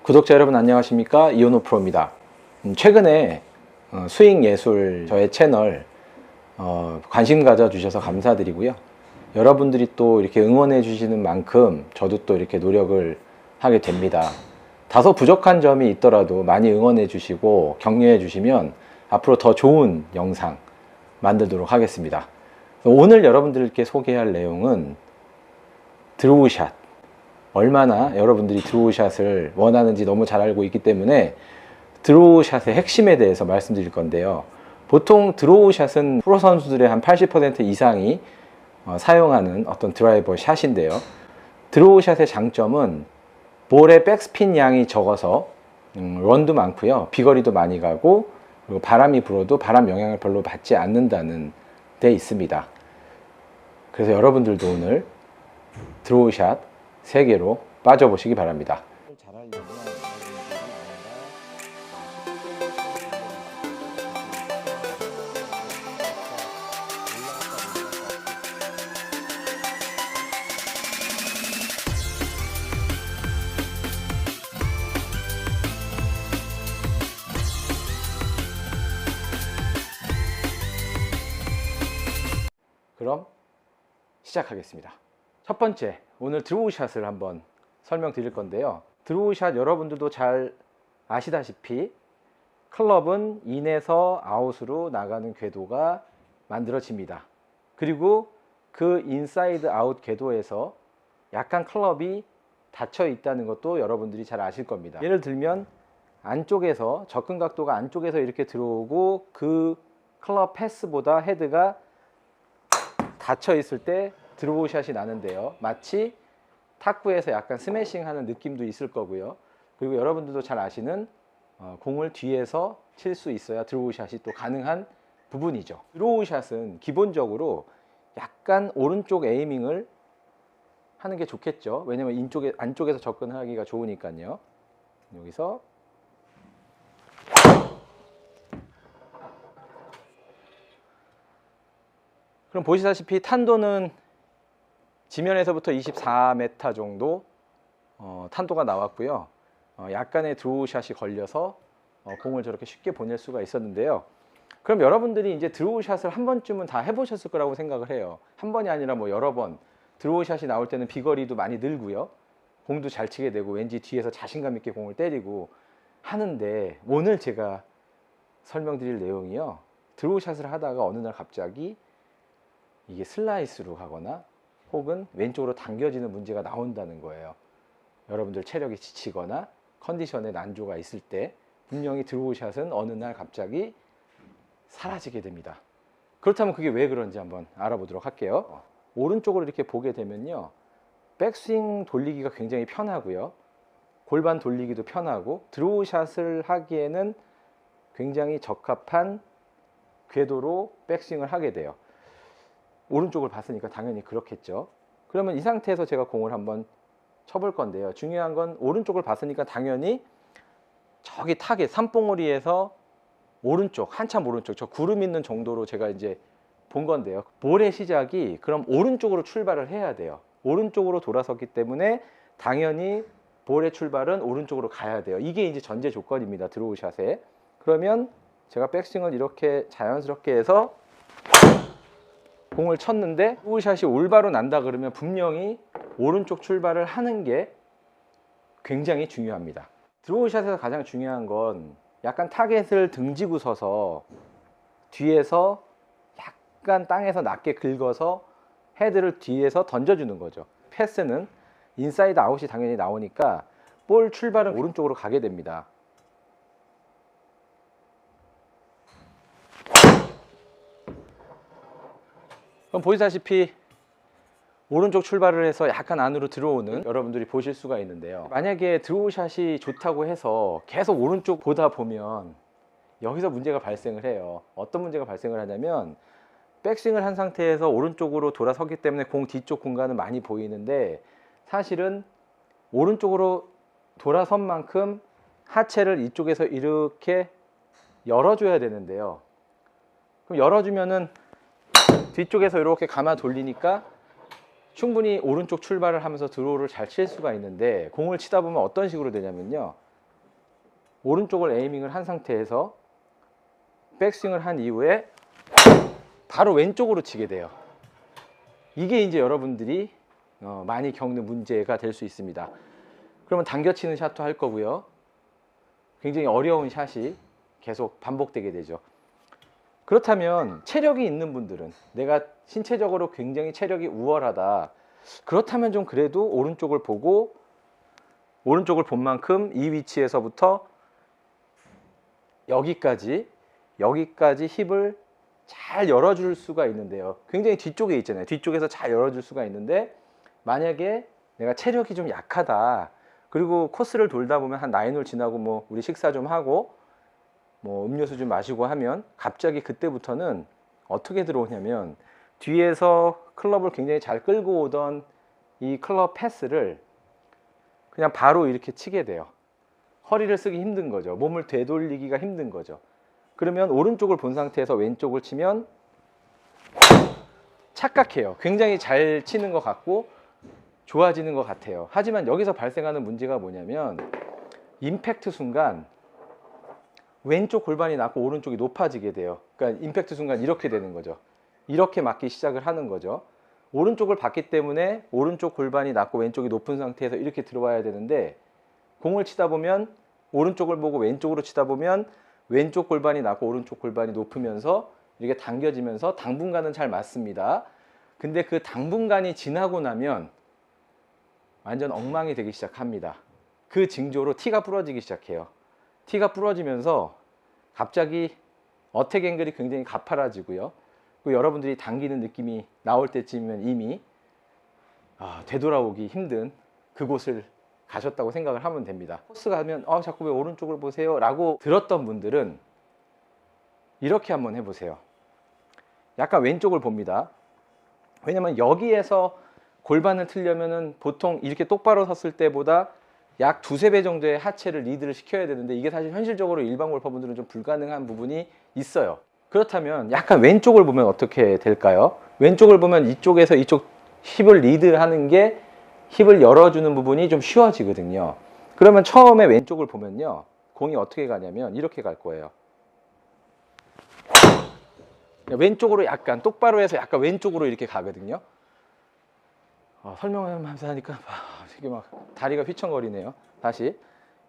구독자 여러분 안녕하십니까? 이온호 프로입니다. 최근에 스윙 예술 저의 채널 관심 가져주셔서 감사드리고요. 여러분들이 또 이렇게 응원해 주시는 만큼 저도 또 이렇게 노력을 하게 됩니다. 다소 부족한 점이 있더라도 많이 응원해 주시고 격려해 주시면 앞으로 더 좋은 영상 만들도록 하겠습니다. 오늘 여러분들께 소개할 내용은 드로우샷. 얼마나 여러분들이 드로우샷을 원하는지 너무 잘 알고 있기 때문에 드로우샷의 핵심에 대해서 말씀드릴 건데요. 보통 드로우샷은 프로 선수들의 한 80% 이상이 사용하는 어떤 드라이버 샷인데요. 드로우샷의 장점은 볼의 백스핀 양이 적어서 런도 많고요. 비거리도 많이 가고 그리고 바람이 불어도 바람 영향을 별로 받지 않는다는 데 있습니다. 그래서 여러분들도 오늘 드로우샷 세계로 빠져보시기 바랍니다. 그럼 시작하겠습니다. 첫 번째, 오늘 드로우샷을 한번 설명드릴 건데요. 드로우샷 여러분들도 잘 아시다시피 클럽은 인에서 아웃으로 나가는 궤도가 만들어집니다. 그리고 그 인사이드 아웃 궤도에서 약간 클럽이 닫혀 있다는 것도 여러분들이 잘 아실 겁니다. 예를 들면 안쪽에서 접근 각도가 안쪽에서 이렇게 들어오고 그 클럽 패스보다 헤드가 닫혀 있을 때 드로우샷이 나는데요. 마치 탁구에서 약간 스매싱 하는 느낌도 있을 거고요. 그리고 여러분들도 잘 아시는 공을 뒤에서 칠 수 있어야 드로우샷이 또 가능한 부분이죠. 드로우샷은 기본적으로 약간 오른쪽 에이밍을 하는 게 좋겠죠. 왜냐면 안쪽에서 접근하기가 좋으니까요. 여기서 그럼 보시다시피 탄도는 지면에서부터 24m 정도 탄도가 나왔고요. 약간의 드로우샷이 걸려서 공을 저렇게 쉽게 보낼 수가 있었는데요. 그럼 여러분들이 이제 드로우샷을 한 번쯤은 다 해보셨을 거라고 생각을 해요. 한 번이 아니라 뭐 여러 번. 드로우샷이 나올 때는 비거리도 많이 늘고요. 공도 잘 치게 되고 왠지 뒤에서 자신감 있게 공을 때리고 하는데, 오늘 제가 설명드릴 내용이요. 드로우샷을 하다가 어느 날 갑자기 이게 슬라이스로 가거나 혹은 왼쪽으로 당겨지는 문제가 나온다는 거예요. 여러분들 체력이 지치거나 컨디션에 난조가 있을 때 분명히 드로우샷은 어느 날 갑자기 사라지게 됩니다. 그렇다면 그게 왜 그런지 한번 알아보도록 할게요. 오른쪽으로 이렇게 보게 되면요, 백스윙 돌리기가 굉장히 편하고요, 골반 돌리기도 편하고 드로우샷을 하기에는 굉장히 적합한 궤도로 백스윙을 하게 돼요. 오른쪽을 봤으니까 당연히 그렇겠죠. 그러면 이 상태에서 제가 공을 한번 쳐볼 건데요. 중요한 건 오른쪽을 봤으니까 당연히 저기 타겟 산봉우리에서 오른쪽, 한참 오른쪽, 저 구름 있는 정도로 제가 이제 본 건데요. 볼의 시작이 그럼 오른쪽으로 출발을 해야 돼요. 오른쪽으로 돌아섰기 때문에 당연히 볼의 출발은 오른쪽으로 가야 돼요. 이게 이제 전제 조건입니다. 드로우샷에. 그러면 제가 백스윙을 이렇게 자연스럽게 해서 공을 쳤는데 드로우샷이 올바로 난다 그러면 분명히 오른쪽 출발을 하는 게 굉장히 중요합니다. 드로우샷에서 가장 중요한 건 약간 타겟을 등지고 서서 뒤에서 약간 땅에서 낮게 긁어서 헤드를 뒤에서 던져주는 거죠. 패스는 인사이드 아웃이 당연히 나오니까 볼 출발은 오른쪽으로 가게 됩니다. 그럼 보시다시피 오른쪽 출발을 해서 약간 안으로 들어오는 여러분들이 보실 수가 있는데요. 만약에 드로우샷이 좋다고 해서 계속 오른쪽 보다 보면 여기서 문제가 발생을 해요. 어떤 문제가 발생을 하냐면 백스윙을 한 상태에서 오른쪽으로 돌아섰기 때문에 공 뒤쪽 공간은 많이 보이는데 사실은 오른쪽으로 돌아선 만큼 하체를 이쪽에서 이렇게 열어줘야 되는데요. 그럼 열어주면은 뒤쪽에서 이렇게 감아 돌리니까 충분히 오른쪽 출발을 하면서 드로우를 잘 칠 수가 있는데, 공을 치다 보면 어떤 식으로 되냐면요, 오른쪽을 에이밍을 한 상태에서 백스윙을 한 이후에 바로 왼쪽으로 치게 돼요. 이게 이제 여러분들이 많이 겪는 문제가 될 수 있습니다. 그러면 당겨치는 샷도 할 거고요. 굉장히 어려운 샷이 계속 반복되게 되죠. 그렇다면 체력이 있는 분들은, 내가 신체적으로 굉장히 체력이 우월하다, 그렇다면 좀 그래도 오른쪽을 보고, 오른쪽을 본 만큼 이 위치에서부터 여기까지 힙을 잘 열어줄 수가 있는데요. 굉장히 뒤쪽에 있잖아요. 뒤쪽에서 잘 열어줄 수가 있는데, 만약에 내가 체력이 좀 약하다, 그리고 코스를 돌다 보면 한 9홀 지나고 뭐 우리 식사 좀 하고 뭐 음료수 좀 마시고 하면 갑자기 그때부터는 어떻게 들어오냐면, 뒤에서 클럽을 굉장히 잘 끌고 오던 이 클럽 패스를 그냥 바로 이렇게 치게 돼요. 허리를 쓰기 힘든 거죠. 몸을 되돌리기가 힘든 거죠. 그러면 오른쪽을 본 상태에서 왼쪽을 치면 착각해요. 굉장히 잘 치는 것 같고 좋아지는 것 같아요. 하지만 여기서 발생하는 문제가 뭐냐면, 임팩트 순간 왼쪽 골반이 낮고 오른쪽이 높아지게 돼요. 그러니까 임팩트 순간 이렇게 되는 거죠. 이렇게 맞기 시작을 하는 거죠. 오른쪽을 봤기 때문에 오른쪽 골반이 낮고 왼쪽이 높은 상태에서 이렇게 들어와야 되는데, 공을 치다 보면 오른쪽을 보고 왼쪽으로 치다 보면 왼쪽 골반이 낮고 오른쪽 골반이 높으면서 이렇게 당겨지면서 당분간은 잘 맞습니다. 근데 그 당분간이 지나고 나면 완전 엉망이 되기 시작합니다. 그 징조로 티가 부러지기 시작해요. 티가 부러지면서 갑자기 어택 앵글이 굉장히 가파라지고요. 그리고 여러분들이 당기는 느낌이 나올 때쯤이면 이미 되돌아오기 힘든 그곳을 가셨다고 생각을 하면 됩니다. 코스 가면 자꾸 왜 오른쪽을 보세요? 라고 들었던 분들은 이렇게 한번 해보세요. 약간 왼쪽을 봅니다. 왜냐면 여기에서 골반을 틀려면은 보통 이렇게 똑바로 섰을 때보다 약 2~3배 정도의 하체를 리드를 시켜야 되는데, 이게 사실 현실적으로 일반 골퍼분들은 좀 불가능한 부분이 있어요. 그렇다면 약간 왼쪽을 보면 어떻게 될까요? 왼쪽을 보면 이쪽에서 이쪽 힙을 리드하는 게, 힙을 열어주는 부분이 좀 쉬워지거든요. 그러면 처음에 왼쪽을 보면요, 공이 어떻게 가냐면 이렇게 갈 거예요. 왼쪽으로 약간 똑바로 해서 약간 왼쪽으로 이렇게 가거든요. 설명하면서 하니까 이게 막 다리가 휘청거리네요. 다시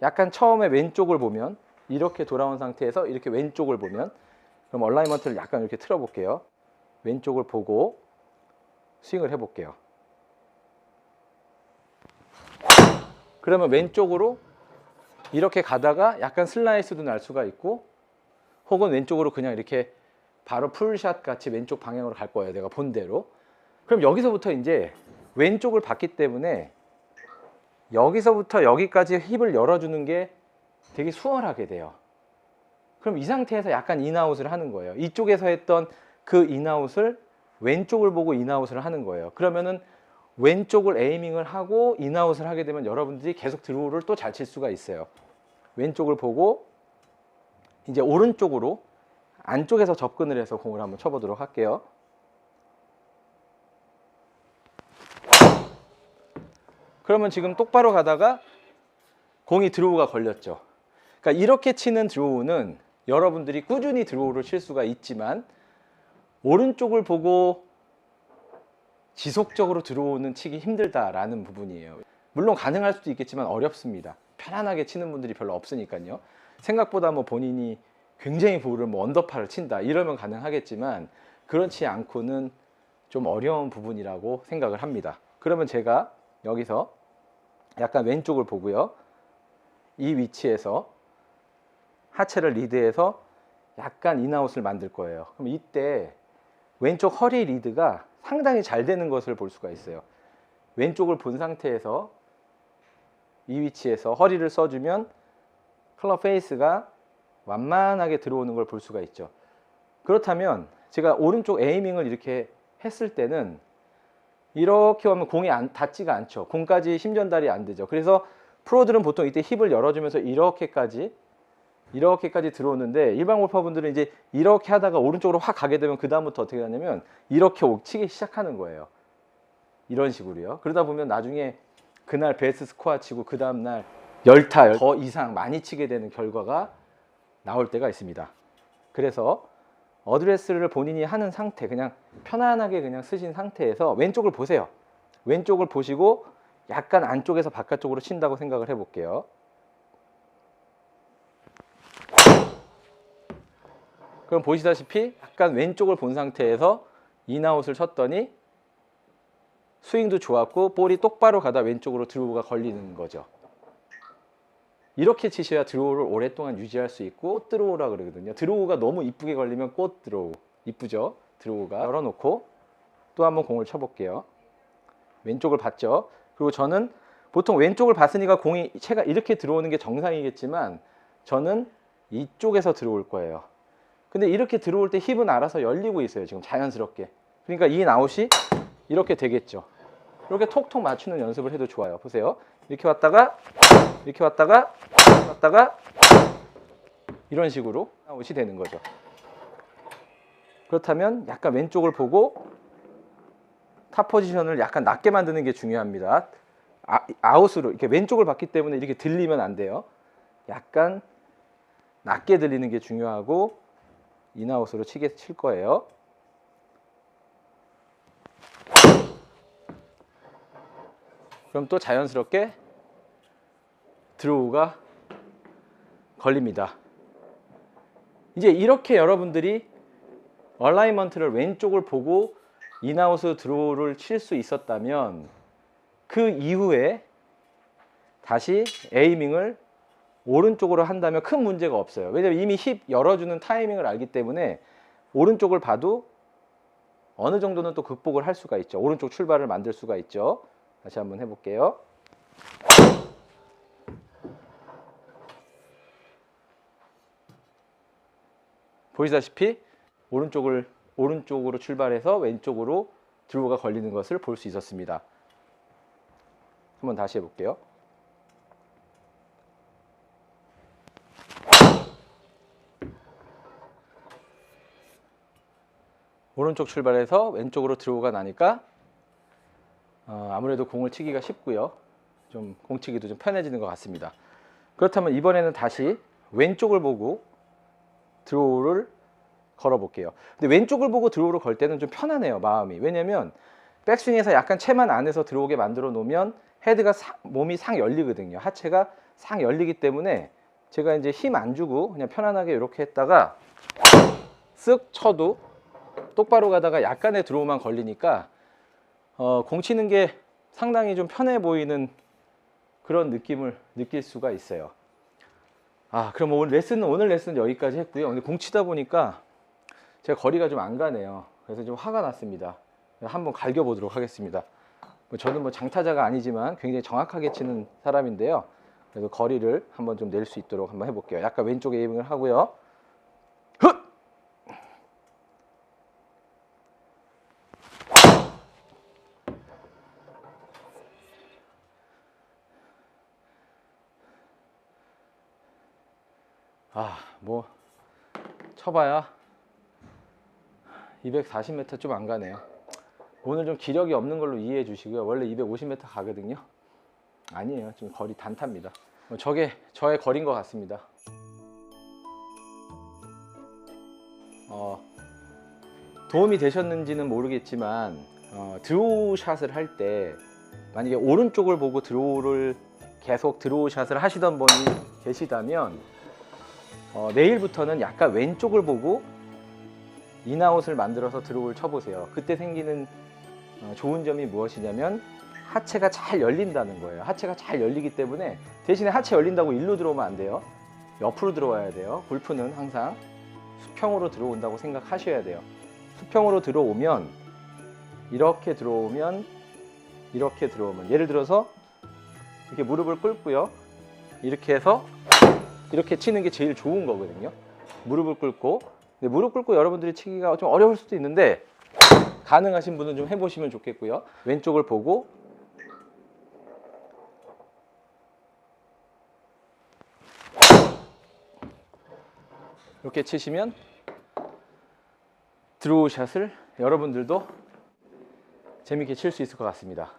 약간 처음에 왼쪽을 보면 이렇게 돌아온 상태에서 이렇게 왼쪽을 보면, 그럼 얼라이먼트를 약간 이렇게 틀어 볼게요. 왼쪽을 보고 스윙을 해 볼게요. 그러면 왼쪽으로 이렇게 가다가 약간 슬라이스도 날 수가 있고, 혹은 왼쪽으로 그냥 이렇게 바로 풀샷 같이 왼쪽 방향으로 갈 거예요. 내가 본 대로. 그럼 여기서부터 이제 왼쪽을 봤기 때문에 여기서부터 여기까지 힙을 열어주는 게 되게 수월하게 돼요. 그럼 이 상태에서 약간 인아웃을 하는 거예요. 이쪽에서 했던 그 인아웃을 왼쪽을 보고 인아웃을 하는 거예요. 그러면은 왼쪽을 에이밍을 하고 인아웃을 하게 되면 여러분들이 계속 드로우를 또 잘 칠 수가 있어요. 왼쪽을 보고 이제 오른쪽으로 안쪽에서 접근을 해서 공을 한번 쳐보도록 할게요. 그러면 지금 똑바로 가다가 공이 드로우가 걸렸죠. 그러니까 이렇게 치는 드로우는 여러분들이 꾸준히 드로우를 칠 수가 있지만, 오른쪽을 보고 지속적으로 드로우는 치기 힘들다라는 부분이에요. 물론 가능할 수도 있겠지만 어렵습니다. 편안하게 치는 분들이 별로 없으니까요. 생각보다 뭐 본인이 굉장히 볼을 뭐 언더파를 친다 이러면 가능하겠지만, 그렇지 않고는 좀 어려운 부분이라고 생각을 합니다. 그러면 제가 여기서 약간 왼쪽을 보고요, 이 위치에서 하체를 리드해서 약간 인아웃을 만들 거예요. 그럼 이때 왼쪽 허리 리드가 상당히 잘 되는 것을 볼 수가 있어요. 왼쪽을 본 상태에서 이 위치에서 허리를 써주면 클럽 페이스가 완만하게 들어오는 걸 볼 수가 있죠. 그렇다면 제가 오른쪽 에이밍을 이렇게 했을 때는 이렇게 하면 공이 닿지가 않죠. 공까지 힘 전달이 안 되죠. 그래서 프로들은 보통 이때 힙을 열어주면서 이렇게까지 들어오는데, 일반 골퍼분들은 이제 이렇게 하다가 오른쪽으로 확 가게 되면 그 다음부터 어떻게 하냐면 이렇게 치기 시작하는 거예요. 이런 식으로요. 그러다 보면 나중에 그날 베스트 스코어 치고 그 다음날 10타 더 이상 많이 치게 되는 결과가 나올 때가 있습니다. 그래서 어드레스를 본인이 하는 상태, 그냥 편안하게 그냥 쓰신 상태에서 왼쪽을 보세요. 왼쪽을 보시고 약간 안쪽에서 바깥쪽으로 친다고 생각을 해볼게요. 그럼 보시다시피 약간 왼쪽을 본 상태에서 인아웃을 쳤더니 스윙도 좋았고 볼이 똑바로 가다 왼쪽으로 드로우가 걸리는 거죠. 이렇게 치셔야 드로우를 오랫동안 유지할 수 있고, 꽃 드로우라 그러거든요. 드로우가 너무 이쁘게 걸리면 꽃 드로우. 이쁘죠? 드로우가. 열어놓고 또 한번 공을 쳐볼게요. 왼쪽을 봤죠? 그리고 저는 보통 왼쪽을 봤으니까 공이 채가 이렇게 들어오는 게 정상이겠지만 저는 이쪽에서 들어올 거예요. 근데 이렇게 들어올 때 힙은 알아서 열리고 있어요. 지금 자연스럽게. 그러니까 인아웃이 이렇게 되겠죠. 이렇게 톡톡 맞추는 연습을 해도 좋아요. 보세요. 이렇게 왔다가 이렇게 왔다가 이런 식으로 아웃이 되는 거죠. 그렇다면 약간 왼쪽을 보고 탑 포지션을 약간 낮게 만드는 게 중요합니다. 아웃으로 이렇게 왼쪽을 봤기 때문에 이렇게 들리면 안 돼요. 약간 낮게 들리는 게 중요하고 인아웃으로 칠 거예요. 그럼 또 자연스럽게 드로우가 걸립니다. 이제 이렇게 여러분들이 얼라이먼트를 왼쪽을 보고 인아웃 드로우를 칠 수 있었다면 그 이후에 다시 에이밍을 오른쪽으로 한다면 큰 문제가 없어요. 왜냐면 이미 힙 열어주는 타이밍을 알기 때문에 오른쪽을 봐도 어느 정도는 또 극복을 할 수가 있죠. 오른쪽 출발을 만들 수가 있죠. 다시 한번 해볼게요. 보시다시피 오른쪽으로 출발해서 왼쪽으로 드로우가 걸리는 것을 볼 수 있었습니다. 한번 다시 해볼게요. 오른쪽 출발해서 왼쪽으로 드로우가 나니까 아무래도 공을 치기가 쉽고요. 좀 공치기도 좀 편해지는 것 같습니다. 그렇다면 이번에는 다시 왼쪽을 보고 드로우를 걸어 볼게요. 근데 왼쪽을 보고 드로우를 걸 때는 좀 편하네요, 마음이. 왜냐면 백스윙에서 약간 채만 안에서 들어오게 만들어 놓으면 헤드가 몸이 상 열리거든요. 하체가 상 열리기 때문에 제가 이제 힘 안 주고 그냥 편안하게 이렇게 했다가 쓱 쳐도 똑바로 가다가 약간의 드로우만 걸리니까 공 치는 게 상당히 좀 편해 보이는 그런 느낌을 느낄 수가 있어요. 그럼 오늘 레슨 여기까지 했고요. 근데 공 치다 보니까 제가 거리가 좀 안 가네요. 그래서 좀 화가 났습니다. 한번 갈겨 보도록 하겠습니다. 저는 장타자가 아니지만 굉장히 정확하게 치는 사람인데요. 그래서 거리를 한번 좀 낼 수 있도록 한번 해볼게요. 약간 왼쪽에 에이밍을 하고요. 훗! 쳐봐야 240m 좀 안 가네요. 오늘 좀 기력이 없는 걸로 이해해 주시고요. 원래 250m 가거든요. 아니에요. 지금 거리 단타입니다. 저게 저의 거리인 것 같습니다. 도움이 되셨는지는 모르겠지만 드로우 샷을 할 때 만약에 오른쪽을 보고 계속 드로우 샷을 하시던 분이 계시다면 내일부터는 약간 왼쪽을 보고 인아웃을 만들어서 드로우를 쳐보세요. 그때 생기는 좋은 점이 무엇이냐면 하체가 잘 열린다는 거예요. 하체가 잘 열리기 때문에 대신에 하체 열린다고 일로 들어오면 안 돼요. 옆으로 들어와야 돼요. 골프는 항상 수평으로 들어온다고 생각하셔야 돼요. 수평으로 들어오면 이렇게 들어오면 예를 들어서 이렇게 무릎을 꿇고요. 이렇게 해서 이렇게 치는 게 제일 좋은 거거든요. 무릎을 꿇고. 근데 무릎 꿇고 여러분들이 치기가 좀 어려울 수도 있는데 가능하신 분은 좀 해보시면 좋겠고요. 왼쪽을 보고 이렇게 치시면 드로우 샷을 여러분들도 재밌게 칠 수 있을 것 같습니다.